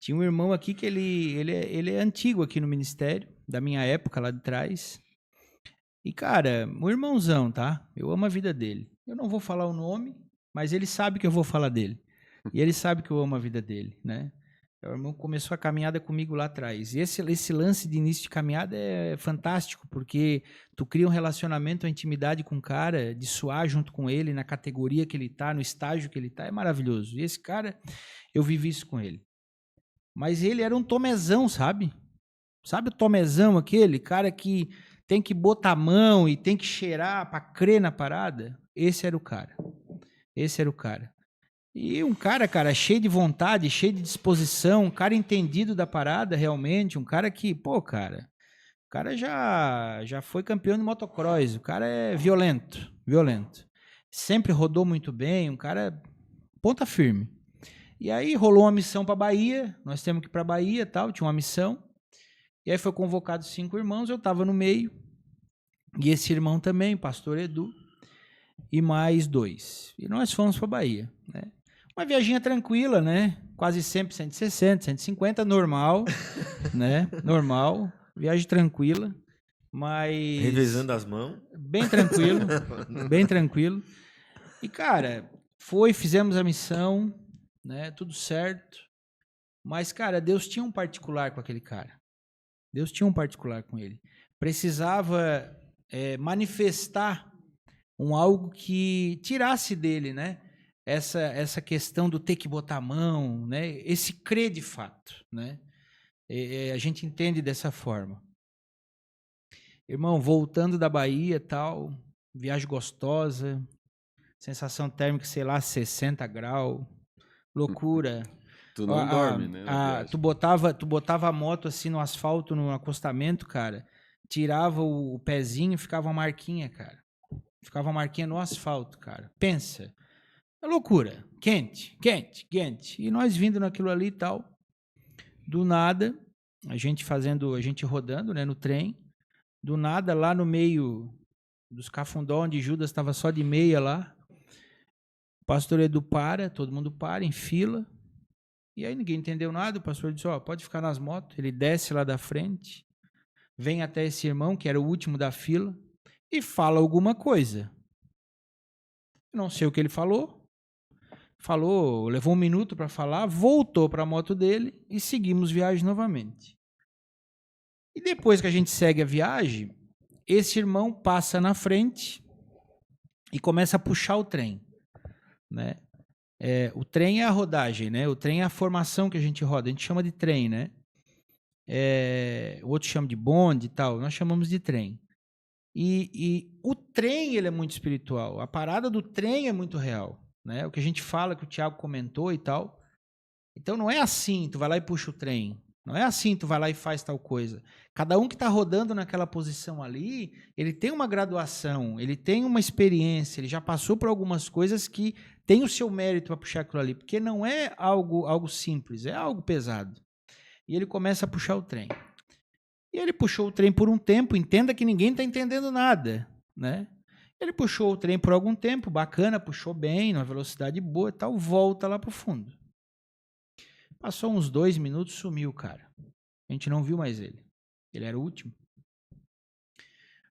Tinha um irmão aqui que ele é antigo aqui no ministério, da minha época lá de trás. E, cara, um irmãozão, tá? Eu amo a vida dele. Eu não vou falar o nome, mas ele sabe que eu vou falar dele. E ele sabe que eu amo a vida dele, né? O irmão começou a caminhada comigo lá atrás. E esse lance de início de caminhada é fantástico, porque tu cria um relacionamento, uma intimidade com o cara, de suar junto com ele, na categoria que ele tá, no estágio que ele tá, é maravilhoso. E esse cara, eu vivi isso com ele. Mas ele era um tomezão, sabe? Sabe o tomezão aquele? Cara que tem que botar a mão e tem que cheirar pra crer na parada? Esse era o cara. Esse era o cara. E um cara, cheio de vontade, cheio de disposição, um cara entendido da parada realmente, um cara que, pô, cara, o cara já foi campeão de motocross, o cara é violento, violento. Sempre rodou muito bem, um cara ponta firme. E aí rolou uma missão para Bahia, nós temos que ir para Bahia, tal, tinha uma missão. E aí foi convocado 5 irmãos, eu estava no meio. E esse irmão também, pastor Edu, e mais 2. E nós fomos para Bahia, né? Uma viaginha tranquila, né? Quase sempre 160, 150, normal, né? Normal, viagem tranquila, mas Revezando as mãos. bem tranquilo, bem tranquilo. E cara, fizemos a missão, né? Tudo certo. Mas cara, Deus tinha um particular com aquele cara. Deus tinha um particular com ele. Precisava manifestar algo que tirasse dele, né? Essa questão do ter que botar a mão, né? Esse crer de fato, né? A gente entende dessa forma. Irmão, voltando da Bahia, tal, viagem gostosa, sensação térmica, sei lá, 60 graus, loucura. Tu não dorme, né, na viagem. Tu botava a moto assim no asfalto, no acostamento, cara, tirava o pezinho, ficava uma marquinha, cara. Ficava uma marquinha no asfalto, cara. Pensa. É loucura. Quente, quente, quente. E nós vindo naquilo ali e tal. Do nada, a gente rodando, né, no trem. Do nada, lá no meio dos cafundó, onde Judas estava só de meia lá, o pastor Edu todo mundo para, em fila. E aí ninguém entendeu nada, o pastor disse, pode ficar nas motos. Ele desce lá da frente, vem até esse irmão, que era o último da fila, e fala alguma coisa. Não sei o que ele falou, levou 1 minuto para falar, voltou para a moto dele e seguimos viagem novamente. E depois que a gente segue a viagem, esse irmão passa na frente e começa a puxar o trem, né? O trem é a rodagem, né? O trem é a formação que a gente roda, a gente chama de trem, né? O outro chama de bonde e tal, nós chamamos de trem. E o trem, ele é muito espiritual, a parada do trem é muito real, né? O que a gente fala, que o Thiago comentou e tal. Então não é assim, tu vai lá e puxa o trem. Não é assim, tu vai lá e faz tal coisa. Cada um que está rodando naquela posição ali, ele tem uma graduação, ele tem uma experiência, ele já passou por algumas coisas que tem o seu mérito para puxar aquilo ali, porque não é algo simples, é algo pesado. E ele começa a puxar o trem. E ele puxou o trem por um tempo, entenda que ninguém está entendendo nada, né? Ele puxou o trem por algum tempo, bacana, puxou bem, numa velocidade boa e tal, volta lá para o fundo. Passou uns 2 minutos, sumiu o cara. A gente não viu mais ele. Ele era o último.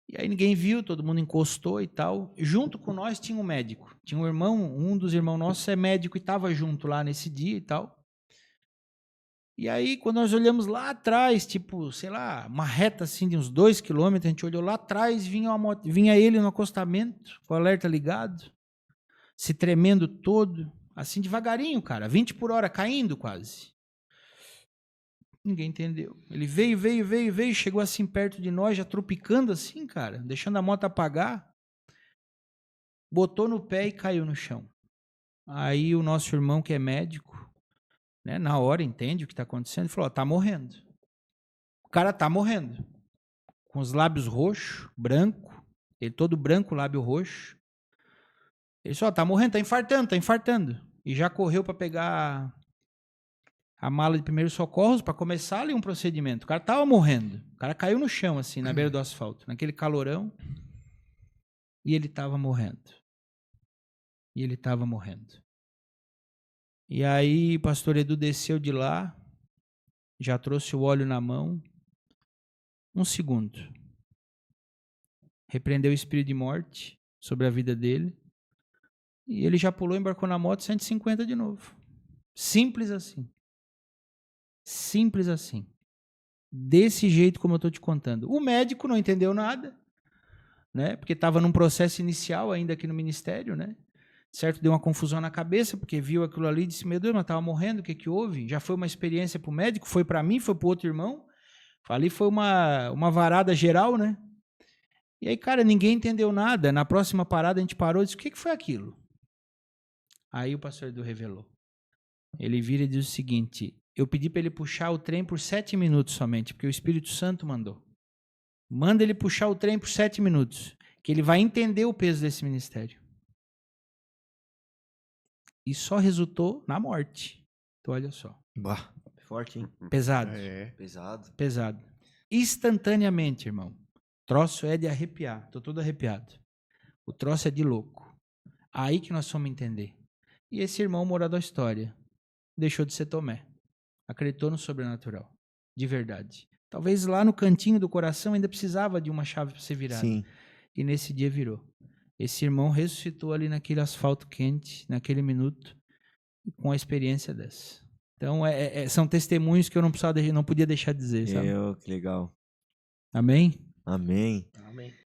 E aí ninguém viu, todo mundo encostou e tal. Junto com nós tinha um médico. Tinha um irmão, um dos irmãos nossos é médico e estava junto lá nesse dia e tal. E aí, quando nós olhamos lá atrás, tipo, sei lá, uma reta assim de uns 2 quilômetros, a gente olhou lá atrás, vinha ele no acostamento, com o alerta ligado, se tremendo todo, assim devagarinho, cara, 20 por hora, caindo quase. Ninguém entendeu. Ele veio, chegou assim perto de nós, já tropicando assim, cara, deixando a moto apagar, botou no pé e caiu no chão. Aí o nosso irmão, que é médico, né, na hora entende o que está acontecendo, ele falou, tá morrendo. O cara tá morrendo. Com os lábios roxos, branco, ele todo branco, lábio roxo. Ele só tá morrendo, tá infartando. E já correu para pegar a mala de primeiros socorros para começar ali um procedimento. O cara tava morrendo. O cara caiu no chão, assim, na beira do asfalto, naquele calorão. E ele tava morrendo. E aí o pastor Edu desceu de lá, já trouxe o óleo na mão. 1 segundo. Repreendeu o espírito de morte sobre a vida dele. E ele já pulou, embarcou na moto 150 de novo. Simples assim. Simples assim. Desse jeito como eu estou te contando. O médico não entendeu nada, né? Porque estava num processo inicial ainda aqui no ministério, né? Certo? Deu uma confusão na cabeça, porque viu aquilo ali e disse, meu Deus, mas estava morrendo, o que que houve? Já foi uma experiência para o médico, foi para mim, foi para o outro irmão. Ali foi uma varada geral, né? E aí, cara, ninguém entendeu nada. Na próxima parada a gente parou e disse, o que que foi aquilo? Aí o pastor Edu revelou. Ele vira e diz o seguinte, eu pedi para ele puxar o trem por 7 minutos somente, porque o Espírito Santo mandou. Manda ele puxar o trem por 7 minutos, que ele vai entender o peso desse ministério. E só resultou na morte. Então, olha só. Bah, forte, hein? Pesado. Pesado. Pesado. Instantaneamente, irmão. O troço é de arrepiar. Estou todo arrepiado. O troço é de louco. Aí que nós vamos entender. E esse irmão, morador da história, deixou de ser Tomé. Acreditou no sobrenatural. De verdade. Talvez lá no cantinho do coração ainda precisava de uma chave para ser virada. Sim. E nesse dia virou. Esse irmão ressuscitou ali naquele asfalto quente, naquele minuto, com a experiência dessa. Então, são testemunhos que eu não podia deixar de dizer, sabe? Que legal. Amém? Amém. Amém.